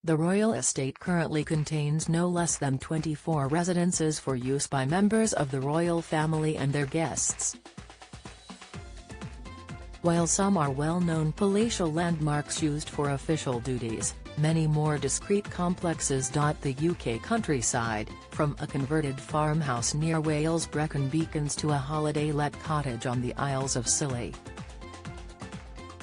The royal estate currently contains no less than 24 residences for use by members of the royal family and their guests. While some are well-known palatial landmarks used for official duties, many more discreet complexes dot the UK countryside, from a converted farmhouse near Wales' Brecon Beacons to a holiday-let cottage on the Isles of Scilly.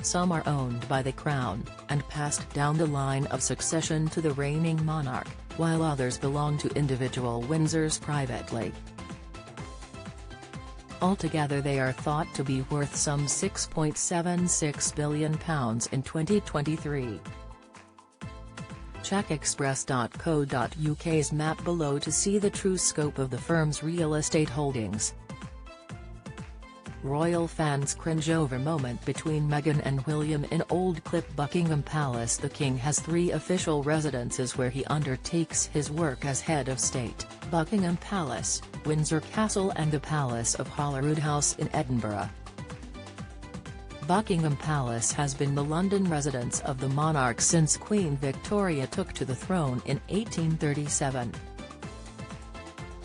Some are owned by the Crown, and passed down the line of succession to the reigning monarch, while others belong to individual Windsors privately. Altogether they are thought to be worth some £6.76 billion in 2023. Check express.co.uk's map below to see the true scope of the firm's real estate holdings. Royal fans cringe over moment between Meghan and William in Old Clip Buckingham Palace. The King has 3 official residences where he undertakes his work as head of state: Buckingham Palace, Windsor Castle and the Palace of Holyrood House in Edinburgh. Buckingham Palace has been the London residence of the monarch since Queen Victoria took to the throne in 1837.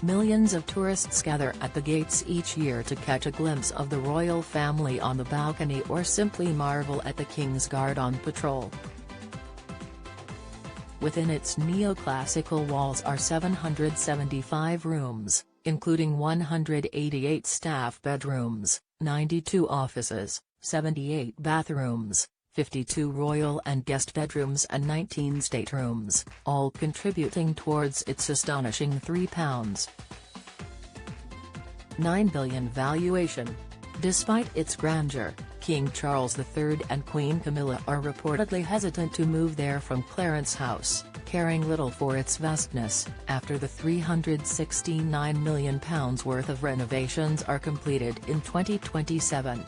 Millions of tourists gather at the gates each year to catch a glimpse of the royal family on the balcony or simply marvel at the King's Guard on patrol. Within its neoclassical walls are 775 rooms, including 188 staff bedrooms, 92 offices, 78 bathrooms, 52 royal and guest bedrooms and 19 staterooms, all contributing towards its astonishing £3.9 billion valuation. Despite its grandeur, King Charles III and Queen Camilla are reportedly hesitant to move there from Clarence House, caring little for its vastness, after the £369 million worth of renovations are completed in 2027.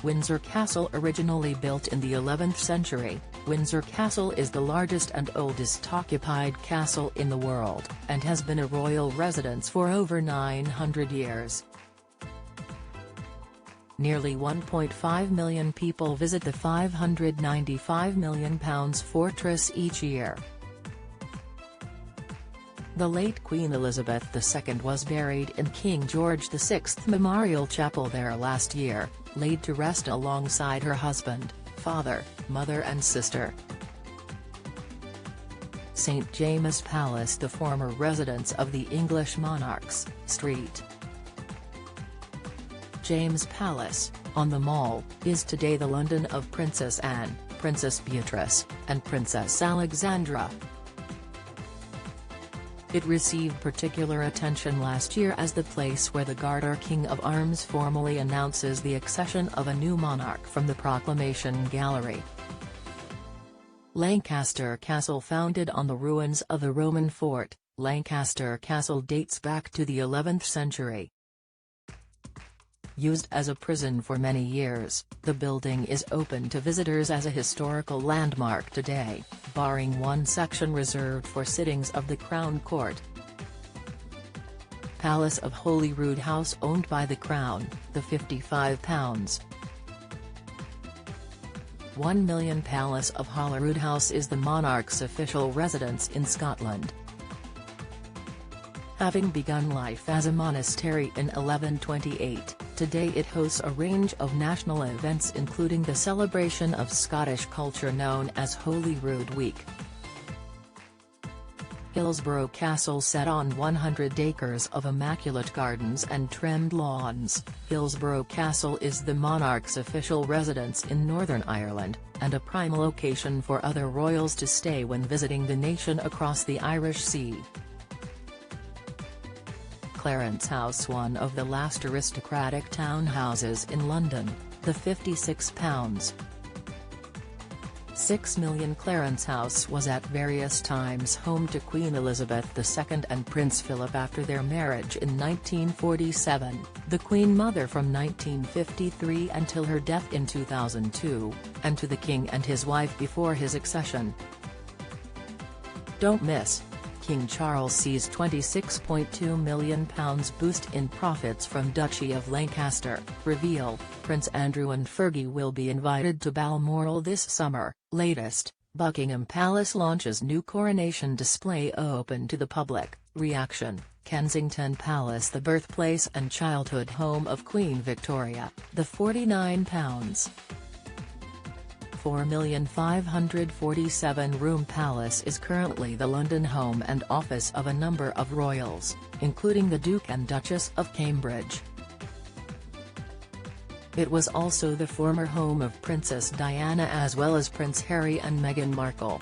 Windsor Castle. Originally built in the 11th century, Windsor Castle is the largest and oldest occupied castle in the world, and has been a royal residence for over 900 years. Nearly 1.5 million people visit the £595 million fortress each year. The late Queen Elizabeth II was buried in King George VI Memorial Chapel there last year, laid to rest alongside her husband, father, mother and sister. St James' Palace, the former residence of the English monarchs, St. James' Palace, on the Mall, is today the London of Princess Anne, Princess Beatrice, and Princess Alexandra. It received particular attention last year as the place where the Garter King of Arms formally announces the accession of a new monarch from the Proclamation Gallery. Lancaster Castle. Founded on the ruins of the Roman fort, Lancaster Castle dates back to the 11th century. Used as a prison for many years, the building is open to visitors as a historical landmark today, barring one section reserved for sittings of the Crown Court. Palace of Holyrood House. Owned by the Crown, the £55.1 million Palace of Holyrood House is the monarch's official residence in Scotland. Having begun life as a monastery in 1128, today it hosts a range of national events including the celebration of Scottish culture known as Holyrood Week. Hillsborough Castle. Set on 100 acres of immaculate gardens and trimmed lawns, Hillsborough Castle is the monarch's official residence in Northern Ireland, and a prime location for other royals to stay when visiting the nation across the Irish Sea. Clarence House. One of the last aristocratic townhouses in London, the £56.6 million Clarence House was at various times home to Queen Elizabeth II and Prince Philip after their marriage in 1947, the Queen Mother from 1953 until her death in 2002, and to the King and his wife before his accession. Don't miss: King Charles sees £26.2 million boost in profits from Duchy of Lancaster. Reveal: Prince Andrew and Fergie will be invited to Balmoral this summer. Latest, Buckingham Palace launches new coronation display open to the public. Reaction: Kensington Palace, the birthplace and childhood home of Queen Victoria, the £49. £4,547-room palace is currently the London home and office of a number of royals, including the Duke and Duchess of Cambridge. It was also the former home of Princess Diana as well as Prince Harry and Meghan Markle.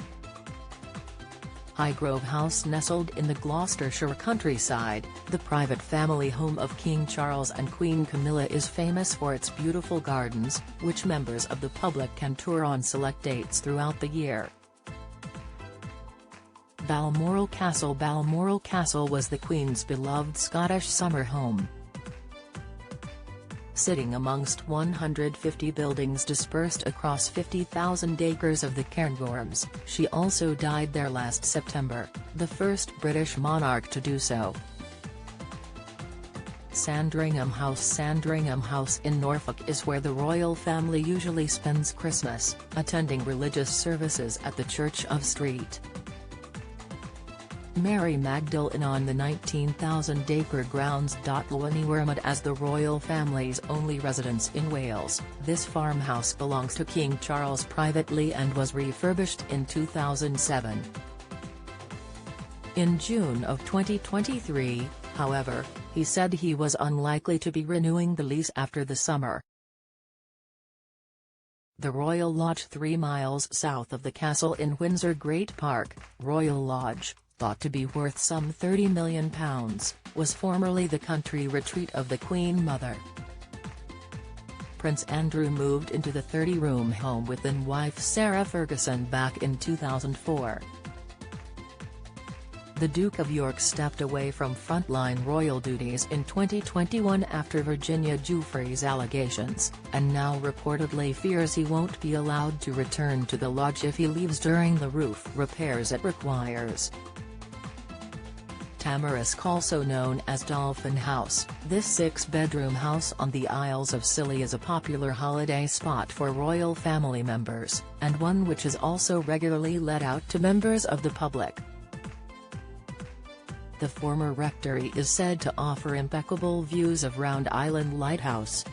Highgrove House, nestled in the Gloucestershire countryside, the private family home of King Charles and Queen Camilla, is famous for its beautiful gardens, which members of the public can tour on select dates throughout the year. Balmoral Castle. Balmoral Castle was the Queen's beloved Scottish summer home. Sitting amongst 150 buildings dispersed across 50,000 acres of the Cairngorms, she also died there last September, the first British monarch to do so. Sandringham House. Sandringham House in Norfolk is where the royal family usually spends Christmas, attending religious services at the Church of St. Mary Magdalene on the 19,000-acre grounds. Llwynwermod as the royal family's only residence in Wales, this farmhouse belongs to King Charles privately and was refurbished in 2007. In June of 2023, however, he said he was unlikely to be renewing the lease after the summer. The Royal Lodge, 3 miles south of the castle in Windsor Great Park, Royal Lodge, thought to be worth some £30 million, was formerly the country retreat of the Queen Mother. Prince Andrew moved into the 30-room home with then-wife Sarah Ferguson back in 2004. The Duke of York stepped away from frontline royal duties in 2021 after Virginia Giuffre's allegations, and now reportedly fears he won't be allowed to return to the lodge if he leaves during the roof repairs it requires. Tamarisk, also known as Dolphin House, this 6-bedroom house on the Isles of Scilly is a popular holiday spot for royal family members, and one which is also regularly let out to members of the public. The former rectory is said to offer impeccable views of Round Island Lighthouse.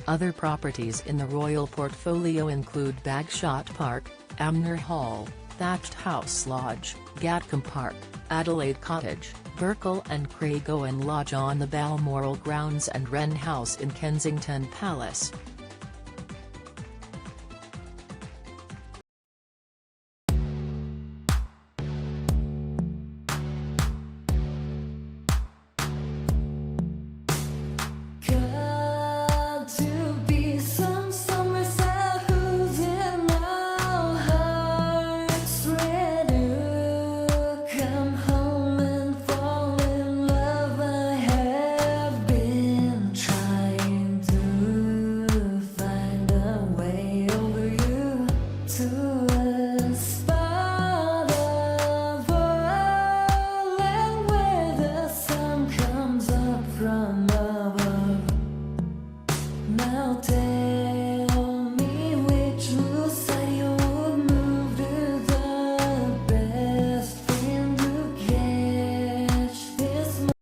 Other properties in the royal portfolio include Bagshot Park, Amner Hall, Thatched House Lodge, Gatcombe Park, Adelaide Cottage, Berkeley and Craig Owen Lodge on the Balmoral grounds and Wren House in Kensington Palace.